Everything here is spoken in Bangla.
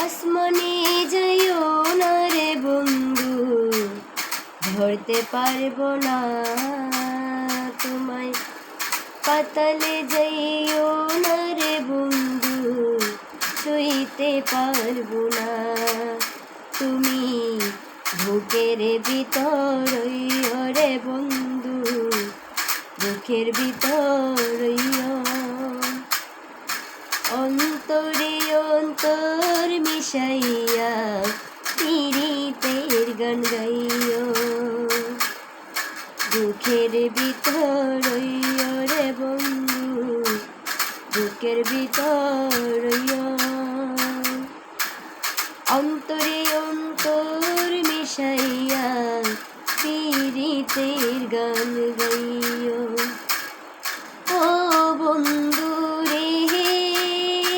আসমানে যাইও না রে বন্ধু, ধরতে পারবো না তোমায়। পাতালে যাইও না রে বন্ধু, ছুঁইতে পারবো না। তুমি বুকের ভিতর রে বন্ধু, বুকের ভিতর অন্তরে অন্তর মিশাইয়া পীড়িতের গান গাইও। বুকের ভিতর রে বন্ধু, বুকের ভিতর অন্তরে অন্তর মিশাইয়া পীড়িতের গান গাই।